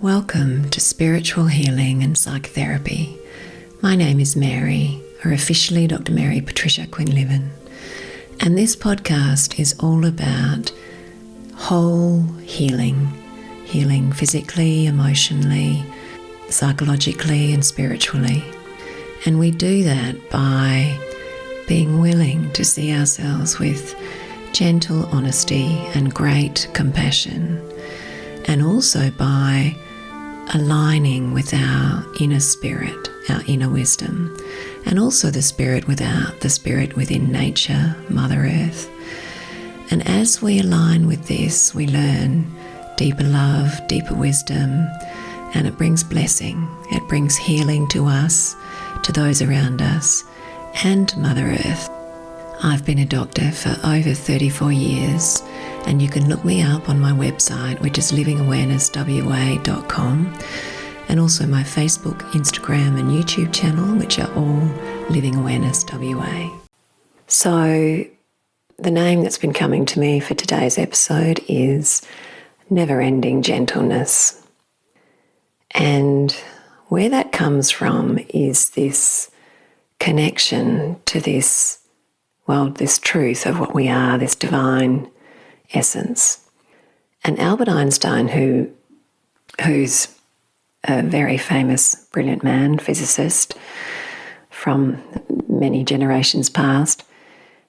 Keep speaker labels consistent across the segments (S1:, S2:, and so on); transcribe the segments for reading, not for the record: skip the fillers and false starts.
S1: Welcome to Spiritual Healing and Psychotherapy. My name is Mary, or officially Dr. Mary Patricia Quinlivan, and this podcast is all about whole healing physically, emotionally, psychologically and spiritually. And we do that by being willing to see ourselves with gentle honesty and great compassion, and also by aligning with our inner spirit, our inner wisdom, and also the spirit within nature, Mother Earth. And as we align with this, we learn deeper love, deeper wisdom, and it brings blessing. It brings healing to us, to those around us, and Mother Earth. I've been a doctor for over 34 years, and you can look me up on my website, which is livingawarenesswa.com, and also my Facebook, Instagram and YouTube channel, which are all Living Awareness WA. So the name that's been coming to me for today's episode is Neverending Gentleness. And where that comes from is this connection to this truth of what we are, this divine essence. And Albert Einstein, who's a very famous, brilliant man, physicist from many generations past,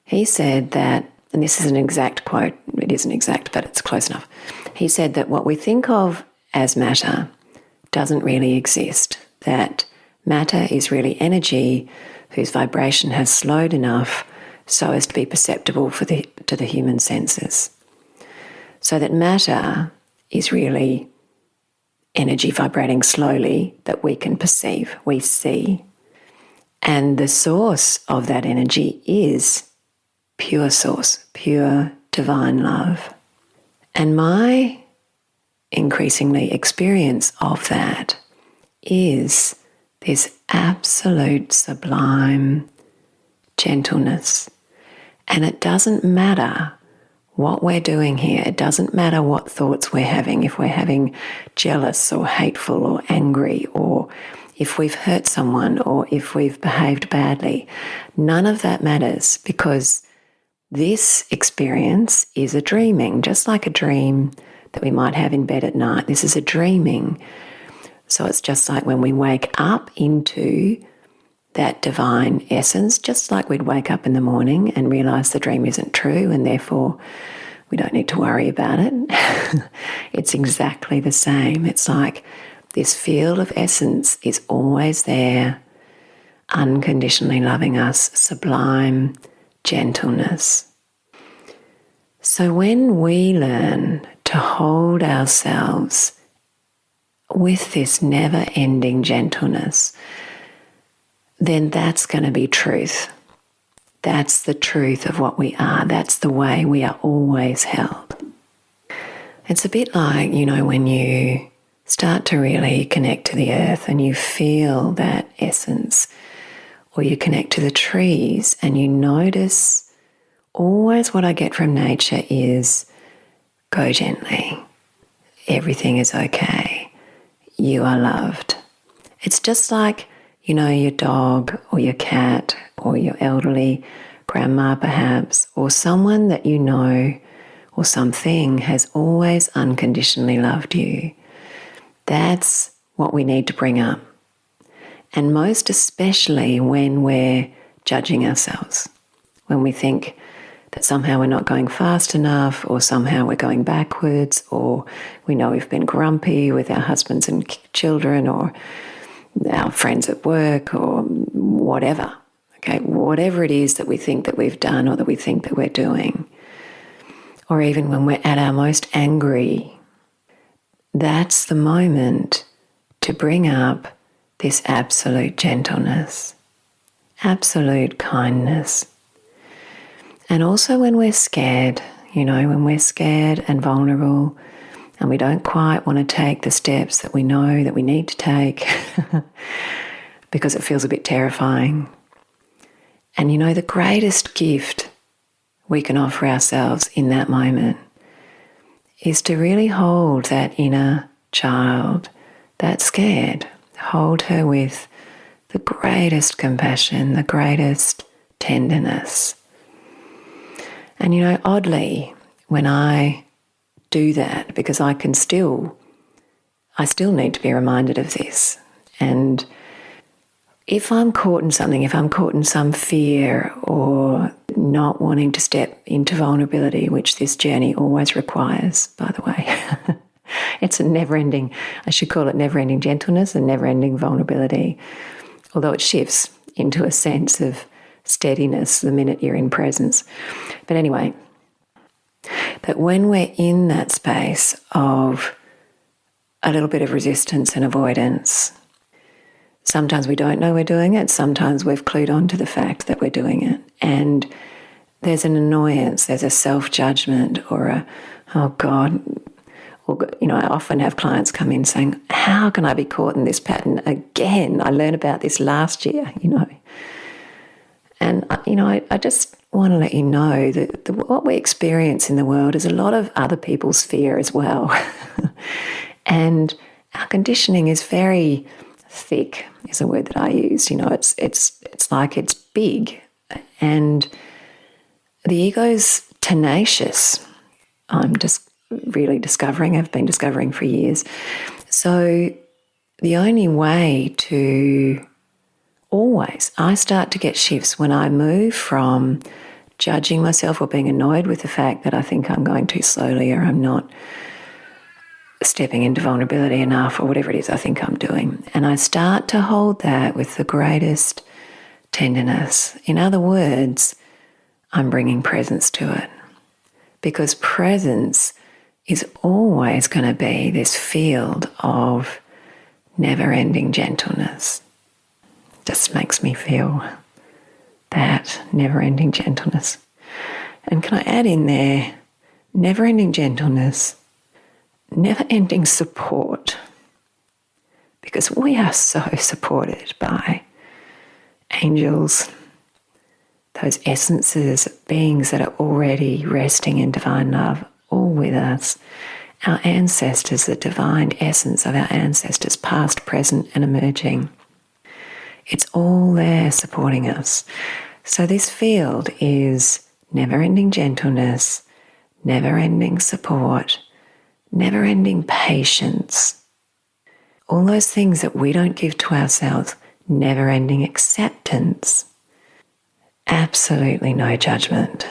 S1: he said that, and this is an exact quote, it isn't exact, but it's close enough. He said that what we think of as matter doesn't really exist, that matter is really energy whose vibration has slowed enough so as to be perceptible to the human senses. So that matter is really energy vibrating slowly that we can perceive, we see. And the source of that energy is pure source, pure divine love. And my increasingly experience of that is this absolute sublime gentleness. And it doesn't matter what we're doing here. It doesn't matter what thoughts we're having, if we're having jealous or hateful or angry, or if we've hurt someone or if we've behaved badly. None of that matters, because this experience is a dreaming, just like a dream that we might have in bed at night. This is a dreaming. So it's just like when we wake up into that divine essence, just like we'd wake up in the morning and realise the dream isn't true and therefore we don't need to worry about it. It's exactly the same. It's like this field of essence is always there, unconditionally loving us, sublime gentleness. So when we learn to hold ourselves with this never-ending gentleness, then that's going to be truth. That's the truth of what we are. That's the way we are always held. It's a bit like, when you start to really connect to the earth and you feel that essence, or you connect to the trees and you notice, always what I get from nature is, go gently. Everything is okay. You are loved. It's just like, your dog or your cat or your elderly grandma perhaps, or someone that you know or something has always unconditionally loved you. That's what we need to bring up. And most especially when we're judging ourselves, when we think that somehow we're not going fast enough, or somehow we're going backwards, or we know we've been grumpy with our husbands and children, or our friends at work, or whatever. Okay, whatever it is that we think that we've done or that we think that we're doing, or even when we're at our most angry, that's the moment to bring up this absolute gentleness, absolute kindness. And also when we're scared, when we're scared and vulnerable, and we don't quite want to take the steps that we know that we need to take because it feels a bit terrifying. And the greatest gift we can offer ourselves in that moment is to really hold that inner child that scared. Hold her with the greatest compassion, the greatest tenderness. And oddly, when I do that, because I still need to be reminded of this. And if I'm caught in something, if I'm caught in some fear or not wanting to step into vulnerability, which this journey always requires, by the way, it's a never-ending, I should call it never-ending gentleness and never-ending vulnerability, although it shifts into a sense of steadiness the minute you're in presence. But anyway, but when we're in that space of a little bit of resistance and avoidance, sometimes we don't know we're doing it. Sometimes we've clued on to the fact that we're doing it. And there's an annoyance, there's a self-judgment or a, oh God. Or, I often have clients come in saying, how can I be caught in this pattern again? I learned about this last year, And, I just want to let you know that what we experience in the world is a lot of other people's fear as well. And our conditioning is very thick, is a word that I use. It's like it's big. And the ego's tenacious. I'm just really discovering, I've been discovering for years. So the only way to I start to get shifts when I move from judging myself or being annoyed with the fact that I think I'm going too slowly or I'm not stepping into vulnerability enough or whatever it is I think I'm doing. And I start to hold that with the greatest tenderness. In other words, I'm bringing presence to it. Because presence is always going to be this field of never-ending gentleness. Just makes me feel that never-ending gentleness. And can I add in there, never-ending gentleness, never-ending support, because we are so supported by angels, those essences, beings that are already resting in divine love, all with us, our ancestors, the divine essence of our ancestors, past, present, and emerging. It's all there supporting us. So this field is never-ending gentleness, never-ending support, never-ending patience. All those things that we don't give to ourselves, never-ending acceptance. Absolutely no judgment.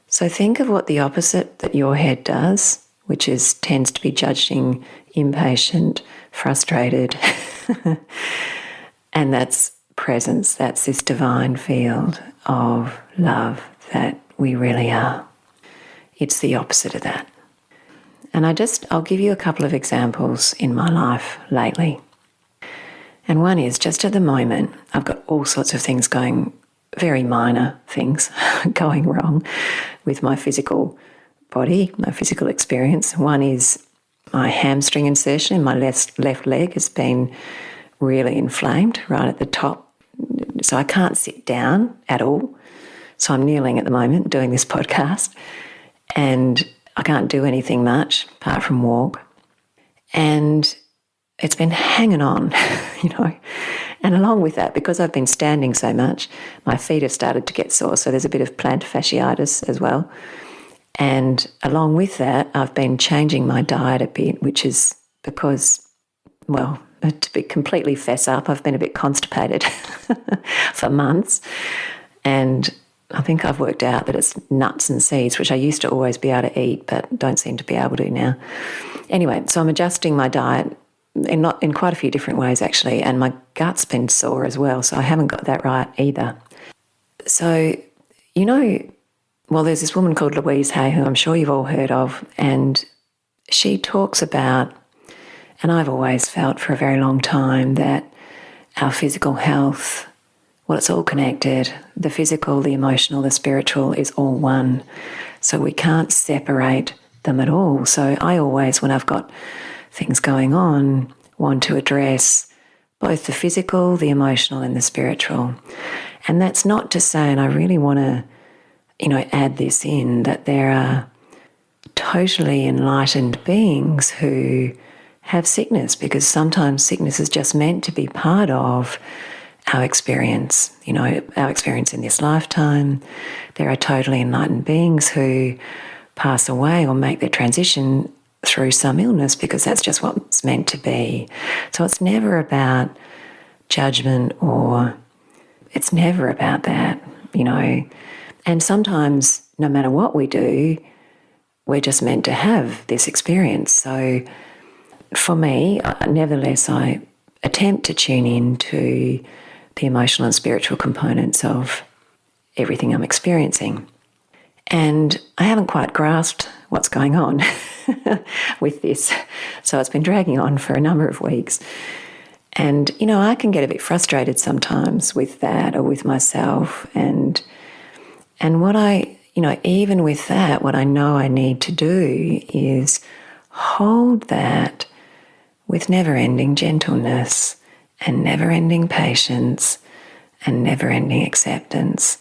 S1: So think of what the opposite that your head does, which tends to be judging, impatient, frustrated. And that's presence. That's this divine field of love that we really are. It's the opposite of that. And I'll give you a couple of examples in my life lately. And one is just at the moment, I've got all sorts of things going, very minor things going wrong with my physical body, my physical experience. One is my hamstring insertion in my left leg has been really inflamed right at the top. So I can't sit down at all. So I'm kneeling at the moment doing this podcast and I can't do anything much apart from walk. And it's been hanging on, And along with that, because I've been standing so much, my feet have started to get sore. So there's a bit of plantar fasciitis as well. And along with that, I've been changing my diet a bit, which is because, to be completely fess up, I've been a bit constipated for months. And I think I've worked out that it's nuts and seeds, which I used to always be able to eat, but don't seem to be able to now. Anyway, so I'm adjusting my diet in quite a few different ways, actually, and my gut's been sore as well, so I haven't got that right either. So, there's this woman called Louise Hay, who I'm sure you've all heard of, and she talks about, and I've always felt for a very long time, that our physical health, it's all connected. The physical, the emotional, the spiritual is all one. So we can't separate them at all. So I always, when I've got things going on, want to address both the physical, the emotional, and the spiritual. And that's not to say, and I really want to, add this in, that there are totally enlightened beings who have sickness, because sometimes sickness is just meant to be part of our experience, our experience in this lifetime. There are totally enlightened beings who pass away or make their transition through some illness because that's just what it's meant to be. So it's never about judgment, or it's never about that, And sometimes, no matter what we do, we're just meant to have this experience. So for me, nevertheless, I attempt to tune in to the emotional and spiritual components of everything I'm experiencing. And I haven't quite grasped what's going on with this. So it's been dragging on for a number of weeks. And, I can get a bit frustrated sometimes with that, or with myself. And what I, even with that, what I know I need to do is hold that with never-ending gentleness and never-ending patience and never-ending acceptance,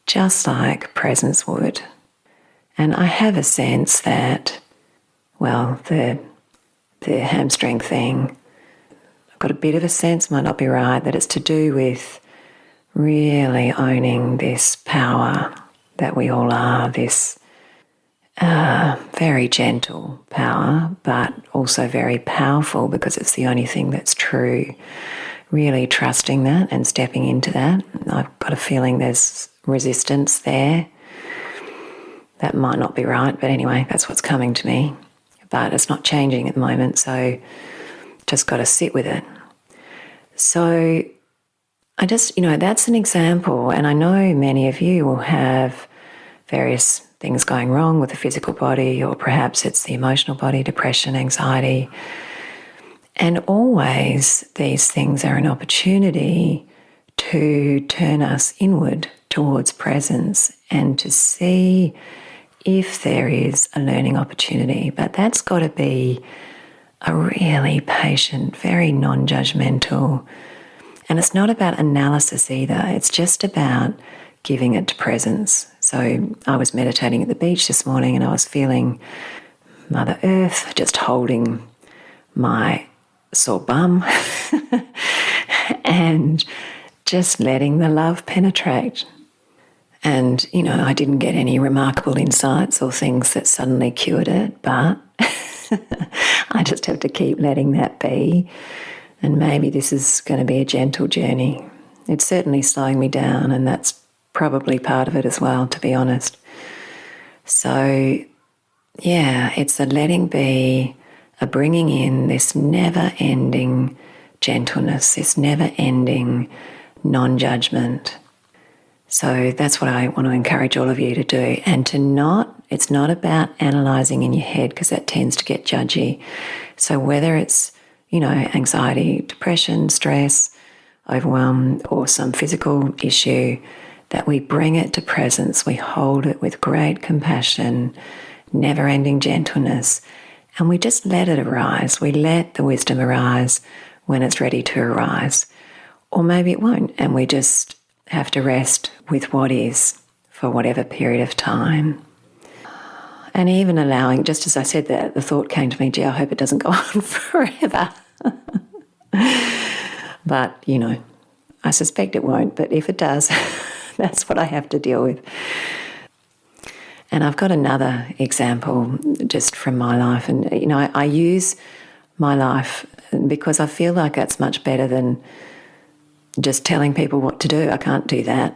S1: just like presence would. And I have a sense that, the hamstring thing, I've got a bit of a sense, might not be right, that it's to do with really owning this power that we all are, this very gentle power, but also very powerful because it's the only thing that's true. Really trusting that and stepping into that. I've got a feeling there's resistance there. That might not be right, but anyway, that's what's coming to me. But it's not changing at the moment, so just got to sit with it. So I just, that's an example, and I know many of you will have various things going wrong with the physical body, or perhaps it's the emotional body, depression, anxiety. And always these things are an opportunity to turn us inward towards presence and to see if there is a learning opportunity. But that's got to be a really patient, very non-judgmental. And it's not about analysis either. It's just about giving it to presence. So I was meditating at the beach this morning and I was feeling Mother Earth just holding my sore bum and just letting the love penetrate. And, I didn't get any remarkable insights or things that suddenly cured it, but I just have to keep letting that be. And maybe this is going to be a gentle journey. It's certainly slowing me down, and that's probably part of it as well, to be honest. So, yeah, it's a letting be, a bringing in this never-ending gentleness, this never-ending non-judgment. So that's what I want to encourage all of you to do. And it's not about analysing in your head, because that tends to get judgy. So whether it's, anxiety, depression, stress, overwhelm, or some physical issue, that we bring it to presence, we hold it with great compassion, never-ending gentleness, and we just let it arise. We let the wisdom arise when it's ready to arise. Or maybe it won't, and we just have to rest with what is for whatever period of time. And even allowing, just as I said that, the thought came to me, gee, I hope it doesn't go on forever. But, I suspect it won't, but if it does, that's what I have to deal with. And I've got another example just from my life. And, I use my life because I feel like that's much better than just telling people what to do. I can't do that.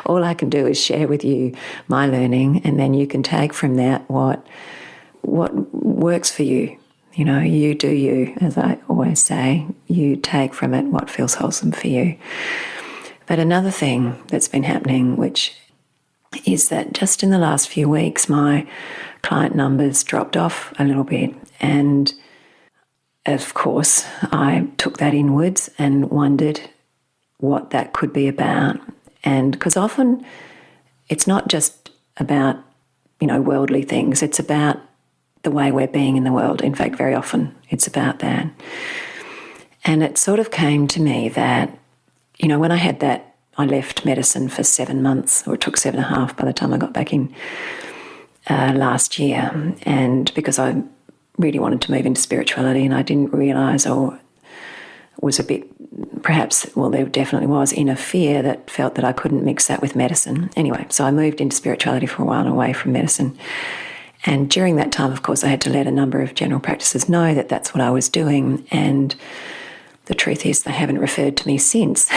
S1: All I can do is share with you my learning, and then you can take from that what works for you. You do you, as I always say. You take from it what feels wholesome for you. But another thing that's been happening, which is that just in the last few weeks, my client numbers dropped off a little bit. And of course, I took that inwards and wondered what that could be about. And because often it's not just about, worldly things. It's about the way we're being in the world. In fact, very often it's about that. And it sort of came to me that, when I had that, I left medicine for 7 months, or it took 7.5 by the time I got back in last year. And because I really wanted to move into spirituality, and I didn't realise, or was a bit, perhaps, well, there definitely was inner fear that felt that I couldn't mix that with medicine. Anyway, so I moved into spirituality for a while and away from medicine. And during that time, of course, I had to let a number of general practices know that that's what I was doing. And the truth is they haven't referred to me since.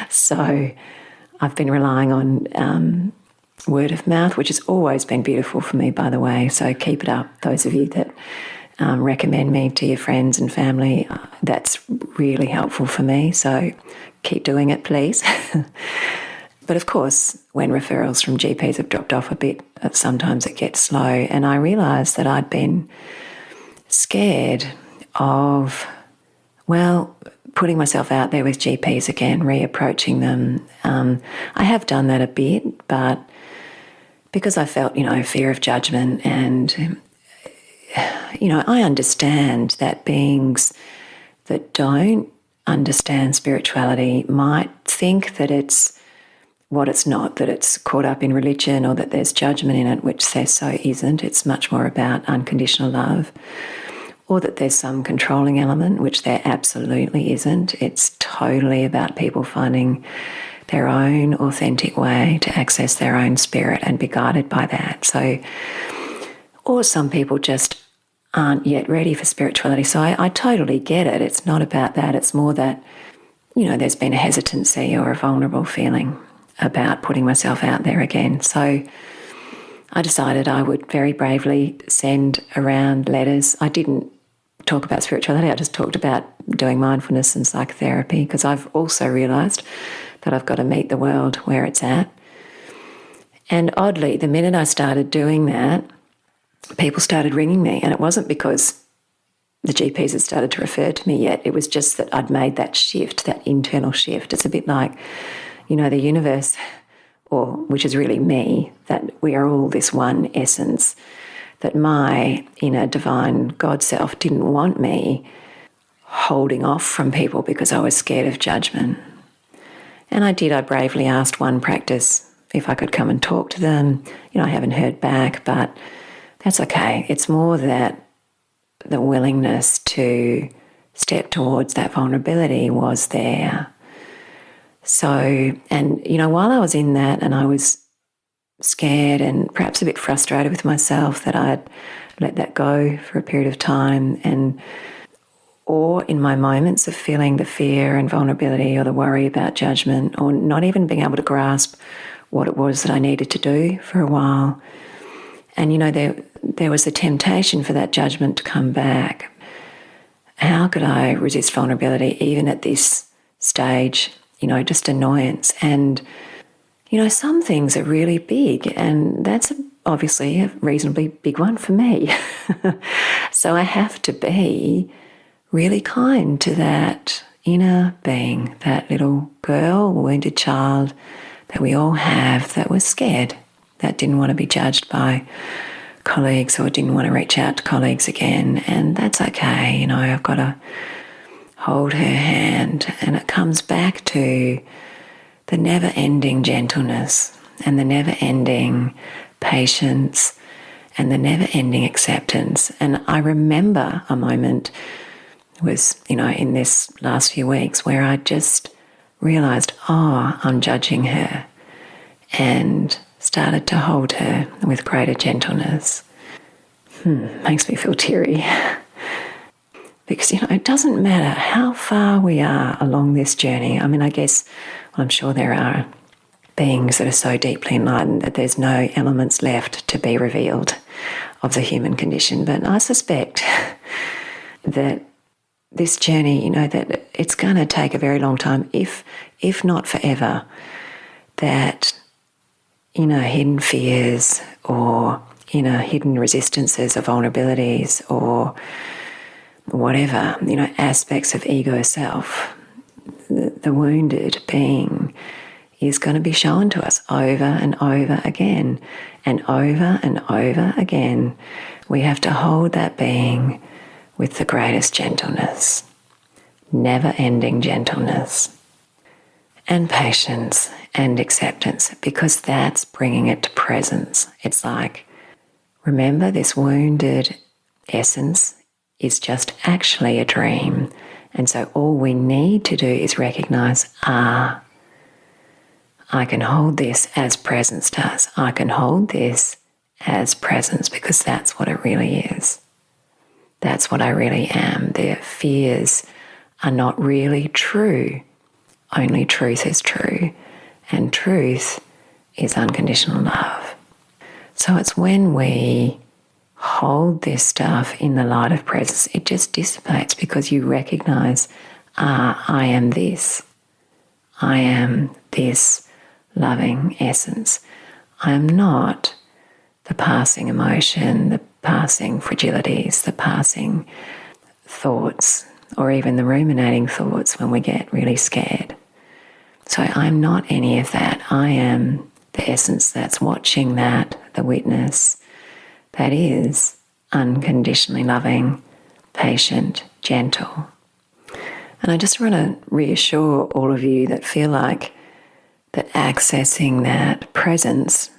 S1: So I've been relying on word of mouth, which has always been beautiful for me, by the way. So keep it up, those of you that recommend me to your friends and family. That's really helpful for me. So keep doing it, please. But of course, when referrals from GPs have dropped off a bit, sometimes it gets slow. And I realised that I'd been scared of, well, putting myself out there with GPs again, reapproaching them. I have done that a bit, but because I felt, fear of judgment, and, I understand that beings that don't understand spirituality might think that it's what it's not, that it's caught up in religion or that there's judgment in it, which there so isn't. It's much more about unconditional love, or that there's some controlling element, which there absolutely isn't. It's totally about people finding their own authentic way to access their own spirit and be guided by that. So, or some people just aren't yet ready for spirituality. So I totally get it. It's not about that. It's more that, there's been a hesitancy or a vulnerable feeling about putting myself out there again. So I decided I would very bravely send around letters. I didn't talk about spirituality. I just talked about doing mindfulness and psychotherapy, because I've also realised that I've got to meet the world where it's at. And oddly, the minute I started doing that, people started ringing me, and it wasn't because the GPs had started to refer to me yet. It was just that I'd made that shift, that internal shift. It's a bit like, the universe, or which is really me, that we are all this one essence, that my inner divine God self didn't want me holding off from people because I was scared of judgment. And I bravely asked one practice if I could come and talk to them. I haven't heard back, but that's okay. It's more that the willingness to step towards that vulnerability was there. So, and, while I was in that and I was scared and perhaps a bit frustrated with myself that I'd let that go for a period of time, or in my moments of feeling the fear and vulnerability or the worry about judgment, or not even being able to grasp what it was that I needed to do for a while. And, there was a temptation for that judgment to come back. How could I resist vulnerability even at this stage? Just annoyance. And, some things are really big, and that's obviously a reasonably big one for me. So I have to be really kind to that inner being, that little girl, wounded child that we all have, that was scared, that didn't want to be judged by colleagues or didn't want to reach out to colleagues again. And that's okay. I've got to hold her hand. And it comes back to the never-ending gentleness and the never-ending patience and the never-ending acceptance. And I remember a moment was, in this last few weeks where I just realised, I'm judging her, and started to hold her with greater gentleness. Makes me feel teary. Because, it doesn't matter how far we are along this journey. I mean, I guess, I'm sure there are beings that are so deeply enlightened that there's no elements left to be revealed of the human condition. But I suspect that this journey, that it's going to take a very long time, if not forever, that, hidden fears or, hidden resistances or vulnerabilities or whatever, aspects of ego self, the wounded being is going to be shown to us over and over again. And over and over again, we have to hold that being with the greatest gentleness, never-ending gentleness, and patience and acceptance, because that's bringing it to presence. It's like, remember this wounded essence is just actually a dream. And so all we need to do is recognize, I can hold this as presence does. I can hold this as presence because that's what it really is. That's what I really am. Their fears are not really true. Only truth is true. And truth is unconditional love. So it's when we hold this stuff in the light of presence, it just dissipates because you recognize, I am this. I am this loving essence. I am not the passing emotion, the passing fragilities, the passing thoughts, or even the ruminating thoughts when we get really scared. So I'm not any of that. I am the essence that's watching that, the witness that is unconditionally loving, patient, gentle. And I just want to reassure all of you that feel like that accessing that presence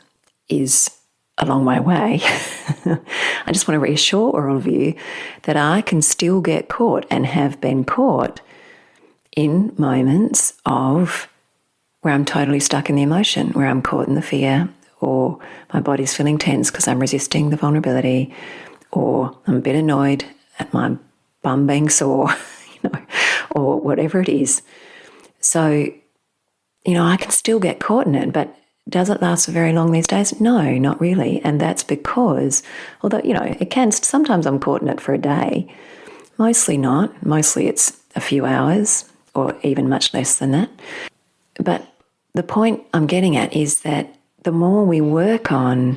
S1: is a long way away. I just want to reassure all of you that I can still get caught and have been caught in moments of where I'm totally stuck in the emotion, where I'm caught in the fear, or my body's feeling tense because I'm resisting the vulnerability, or I'm a bit annoyed at my bum being sore, or whatever it is. So, I can still get caught in it, but does it last for very long these days? No, not really. And that's because, although, it can, sometimes I'm caught in it for a day. Mostly not. Mostly it's a few hours or even much less than that. But the point I'm getting at is that the more we work on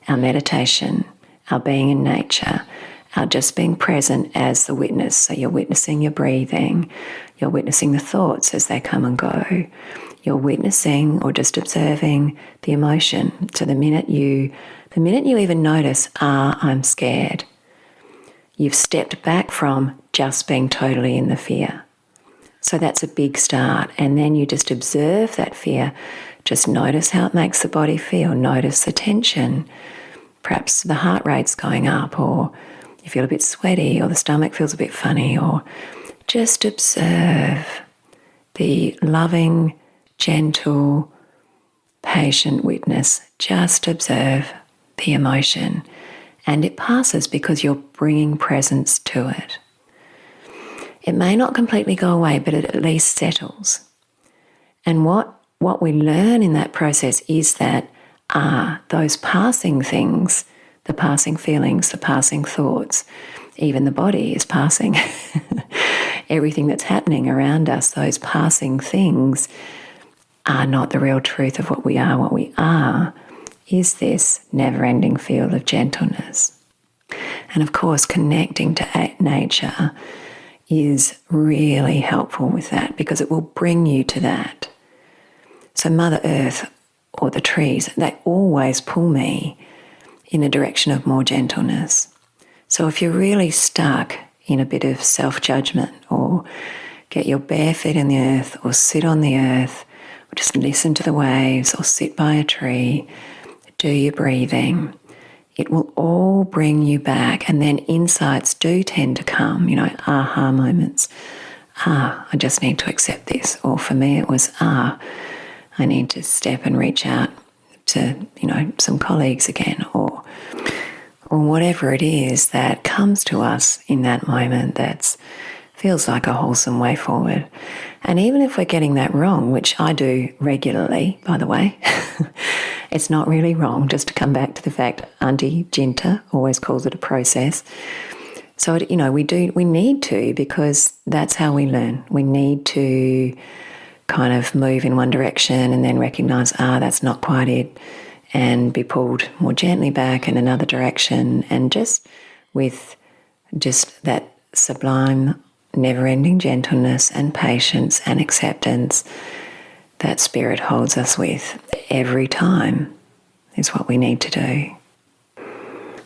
S1: our meditation, our being in nature, our just being present as the witness, so you're witnessing your breathing, you're witnessing the thoughts as they come and go, you're witnessing or just observing the emotion. So the minute you even notice, I'm scared, you've stepped back from just being totally in the fear. So that's a big start. And then you just observe that fear. Just notice how it makes the body feel. Notice the tension. Perhaps the heart rate's going up, or you feel a bit sweaty, or the stomach feels a bit funny, or just observe the loving, gentle, patient witness. Just observe the emotion. And it passes because you're bringing presence to it. It may not completely go away, but it at least settles. And what we learn in that process is that those passing things, the passing feelings, the passing thoughts, even the body is passing. Everything that's happening around us, those passing things are not the real truth of what we are. What we are is this never-ending field of gentleness. And of course, connecting to nature is really helpful with that because it will bring you to that. So Mother Earth or the trees, they always pull me in a direction of more gentleness. So if you're really stuck in a bit of self-judgment, or get your bare feet in the earth, or sit on the earth, or just listen to the waves, or sit by a tree, do your breathing, it will all bring you back. And then insights do tend to come, aha moments. I just need to accept this. Or for me it was, I need to step and reach out to, some colleagues again, or whatever it is that comes to us in that moment that feels like a wholesome way forward. And even if we're getting that wrong, which I do regularly, by the way, it's not really wrong, just to come back to the fact Auntie Jinta always calls it a process. So, we need to, because that's how we learn. We need to kind of move in one direction and then recognise, that's not quite it, and be pulled more gently back in another direction, and just with just that sublime, never-ending gentleness and patience and acceptance that Spirit holds us with every time is what we need to do.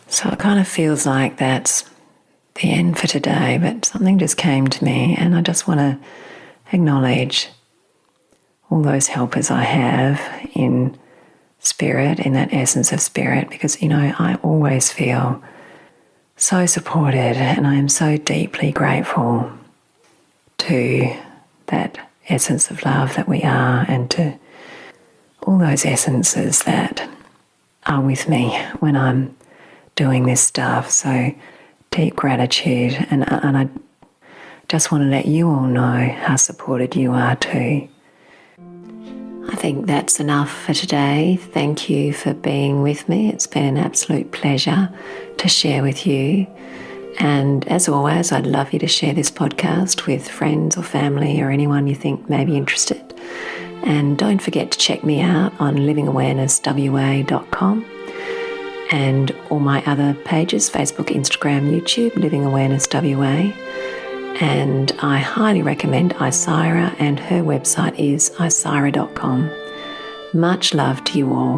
S1: So it kind of feels like that's the end for today, but something just came to me, and I just want to acknowledge all those helpers I have in Spirit, in that essence of Spirit, because, I always feel so supported, and I am so deeply grateful to that essence of love that we are, and to all those essences that are with me when I'm doing this stuff. So deep gratitude, and I just want to let you all know how supported you are too. I think that's enough for today. Thank you for being with me. It's been an absolute pleasure to share with you. And as always, I'd love you to share this podcast with friends or family or anyone you think may be interested. And don't forget to check me out on livingawarenesswa.com and all my other pages, Facebook, Instagram, YouTube, Living Awareness WA. And I highly recommend Isira, and her website is isira.com. Much love to you all.